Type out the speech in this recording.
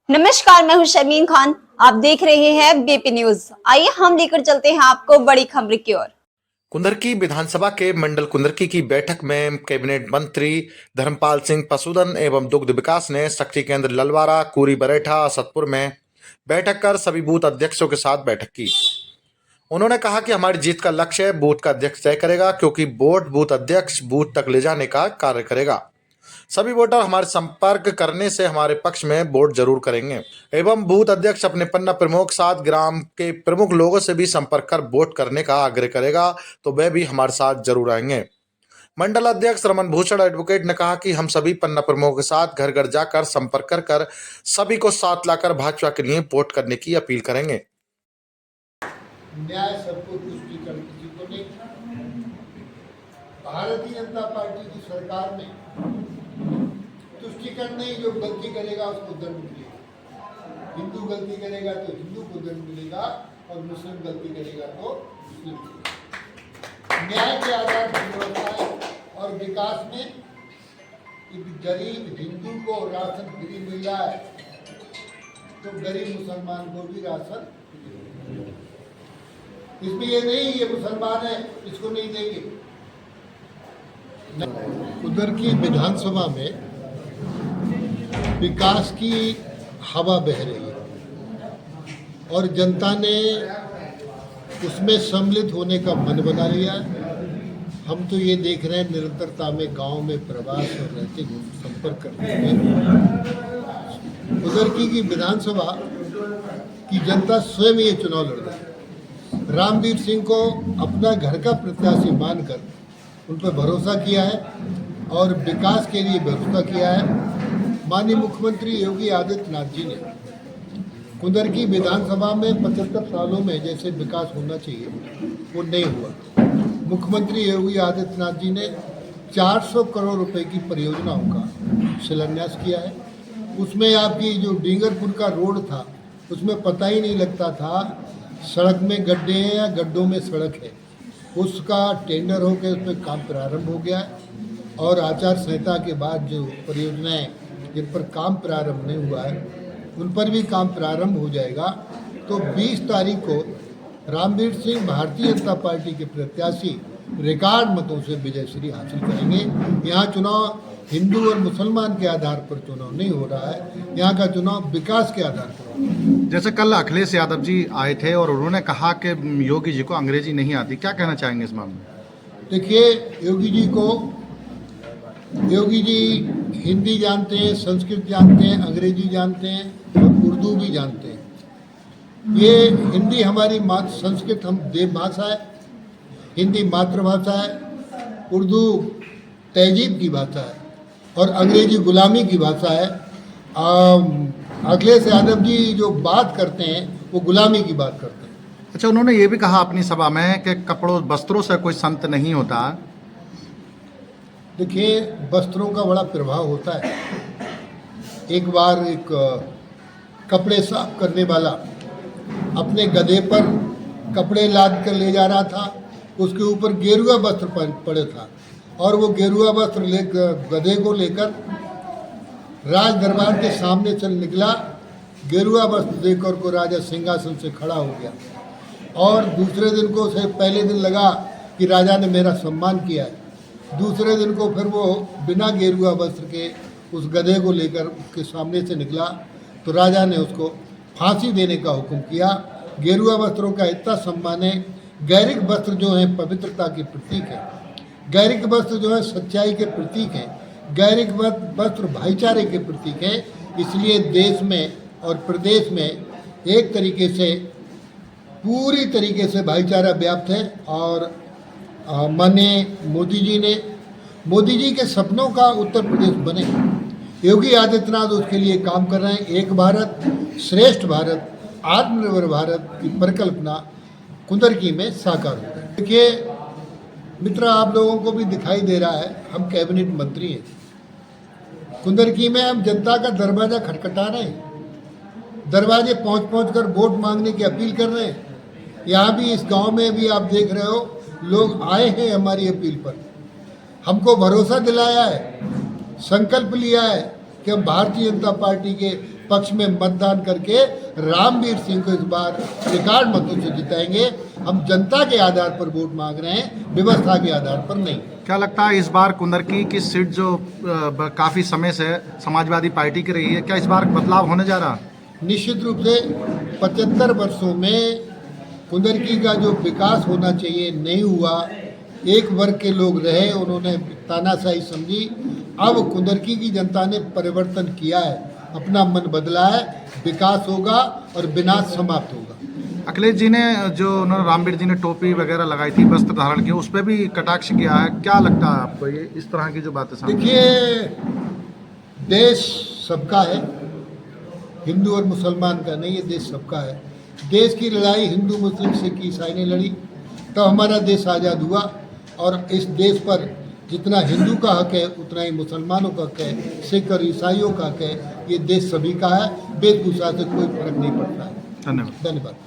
नमस्कार, मैं हूं शर्मीन खान। आप देख रहे हैं बीपी न्यूज। आइए हम लेकर चलते हैं आपको बड़ी खबर की ओर। कुंदरकी विधानसभा के मंडल कुंदरकी की बैठक में कैबिनेट मंत्री धर्मपाल सिंह पशुधन एवं दुग्ध विकास ने शक्ति केंद्र ललवारा, कुरी बरेठा, सतपुर में बैठक कर सभी बूथ अध्यक्षों के साथ बैठक की। उन्होंने कहा कि हमारी जीत का लक्ष्य बूथ का अध्यक्ष तय करेगा, क्योंकि बोर्ड बूथ अध्यक्ष बूथ तक ले जाने का कार्य करेगा। सभी वोटर हमारे संपर्क करने से हमारे पक्ष में वोट जरूर करेंगे एवं बूथ अध्यक्ष अपने पन्ना प्रमुख साथ ग्राम के प्रमुख लोगों से भी संपर्क कर वोट करने का आग्रह करेगा तो वे भी हमारे साथ जरूर आएंगे। मंडल अध्यक्ष रमन भूषण एडवोकेट ने कहा कि हम सभी पन्ना प्रमुखों के साथ घर घर जाकर संपर्क कर सभी को साथ लाकर भाजपा के लिए वोट करने की अपील करेंगे। न्याय सबको तुष्टिकरण किसी को नहीं। भारतीय जनता पार्टी की सरकार में तुष्टिकरण नहीं, जो गलती करेगा उसको दंड मिलेगा। हिंदू गलती करेगा तो हिंदू को दंड मिलेगा और मुस्लिम गलती करेगा तो मुस्लिम को। न्याय के आधार पर व्यवस्था है और विकास में एक गरीब हिंदू को राशन फ्री मिल रहा है तो गरीब मुसलमान को भी राशन फ्री। इसमें ये नहीं ये मुसलमान है इसको नहीं देंगे। उधर की विधानसभा में विकास की हवा बह रही है और जनता ने उसमें सम्मिलित होने का मन बना लिया है। हम तो ये देख रहे हैं निरंतरता में गांव में प्रवास और रहते हुए संपर्क करते हुए उधर की विधानसभा की जनता स्वयं ये चुनाव लड़ रही है। रामवीर सिंह को अपना घर का प्रत्याशी मानकर उन पर भरोसा किया है और विकास के लिए भरोसा किया है। माननीय मुख्यमंत्री योगी आदित्यनाथ जी ने कुंदरकी विधानसभा में 75 सालों में जैसे विकास होना चाहिए वो नहीं हुआ। मुख्यमंत्री योगी आदित्यनाथ जी ने 400 करोड़ रुपए की परियोजनाओं का शिलान्यास किया है। उसमें आपकी जो डींगरपुर का रोड था उसमें पता ही नहीं लगता था सड़क में गड्ढे हैं या गड्ढों में सड़क है। उसका टेंडर होकर उस पर काम प्रारंभ हो गया है और आचार संहिता के बाद जो परियोजनाएं जिन पर काम प्रारंभ नहीं हुआ है उन पर भी काम प्रारंभ हो जाएगा। तो 20 तारीख को रामवीर सिंह भारतीय जनता पार्टी के प्रत्याशी रिकॉर्ड मतों से विजयश्री हासिल करेंगे। यहाँ चुनाव हिंदू और मुसलमान के आधार पर चुनाव नहीं हो रहा है, यहाँ का चुनाव विकास के आधार पर। जैसे कल अखिलेश यादव जी आए थे और उन्होंने कहा कि योगी जी को अंग्रेजी नहीं आती, क्या कहना चाहेंगे इस मामले में? देखिए, योगी जी हिंदी जानते हैं, संस्कृत जानते हैं, अंग्रेजी जानते हैं और उर्दू भी जानते हैं। ये हिंदी हमारी संस्कृत हम देवभाषा है, हिंदी मातृभाषा है, उर्दू तहजीब की भाषा है और अंग्रेजी गुलामी की भाषा है। अखिलेश यादव जी जो बात करते हैं वो गुलामी की बात करते हैं। अच्छा, उन्होंने ये भी कहा अपनी सभा में कि कपड़ों वस्त्रों से कोई संत नहीं होता। देखिए, वस्त्रों का बड़ा प्रभाव होता है। एक बार एक कपड़े साफ करने वाला अपने गधे पर कपड़े लाद कर ले जा रहा था, उसके ऊपर गेरुआ वस्त्र पड़े था और वो गेरुआ वस्त्र लेकर गधे को लेकर राज दरबार के सामने चल निकला। गेरुआ वस्त्र देकर को राजा सिंहासन से खड़ा हो गया और दूसरे दिन को से पहले दिन लगा कि राजा ने मेरा सम्मान किया है। दूसरे दिन को फिर वो बिना गेरुआ वस्त्र के उस गधे को लेकर उसके सामने से निकला तो राजा ने उसको फांसी देने का हुक्म किया। गेरुआ वस्त्रों का इतना सम्मान है। गैरिक वस्त्र जो है पवित्रता के प्रतीक है, गैरिक वस्त्र जो है सच्चाई के प्रतीक है, गैरिक वस्त्र भाईचारे के प्रतीक है। इसलिए देश में और प्रदेश में एक तरीके से पूरी तरीके से भाईचारा व्याप्त है और माननीय मोदी जी के सपनों का उत्तर प्रदेश बने। योगी आदित्यनाथ उसके लिए काम कर रहे हैं। एक भारत श्रेष्ठ भारत, आत्मनिर्भर भारत की परिकल्पना कुंदरकी में साकार हो रही है। देखिए मित्र, आप लोगों को भी दिखाई दे रहा है हम कैबिनेट मंत्री हैं। कुंदरकी में हम जनता का दरवाजा खटखटा रहे हैं, दरवाजे पहुंच कर वोट मांगने की अपील कर रहे हैं। यहाँ भी इस गांव में भी आप देख रहे हो लोग आए हैं हमारी अपील पर, हमको भरोसा दिलाया है, संकल्प लिया है कि हम भारतीय जनता पार्टी के पक्ष में मतदान करके रामवीर सिंह को इस बार रिकॉर्ड मतों से जिताएंगे। हम जनता के आधार पर वोट मांग रहे हैं, व्यवस्था के आधार पर नहीं। क्या लगता है इस बार कुंदरकी की सीट जो काफी समय से समाजवादी पार्टी की रही है, क्या इस बार बदलाव होने जा रहा? निश्चित रूप से 75 वर्षों में कुंदरकी का जो विकास होना चाहिए नहीं हुआ। एक वर्ग के लोग रहे, उन्होंने तानाशाही समझी। अब कुंदरकी की जनता ने परिवर्तन किया है, अपना मन बदला है, विकास होगा और विनाश समाप्त होगा। अखिलेश जी ने जो उन्होंने रामवीर जी ने टोपी वगैरह लगाई थी, वस्त्र धारण किया, उस पर भी कटाक्ष किया है। क्या लगता है आपको ये इस तरह की जो बातें सामने? देखिए, देश सबका है, हिंदू और मुसलमान का नहीं, ये देश सबका है। देश की लड़ाई हिंदू मुस्लिम सिख ईसाई ने लड़ी, तो हमारा देश आज़ाद हुआ। और इस देश पर जितना हिंदू का हक है उतना ही मुसलमानों का हक है, सिख और ईसाइयों का हक है। ये देश सभी का है, वेशभूषा से कोई फर्क नहीं पड़ता है। धन्यवाद। धन्यवाद।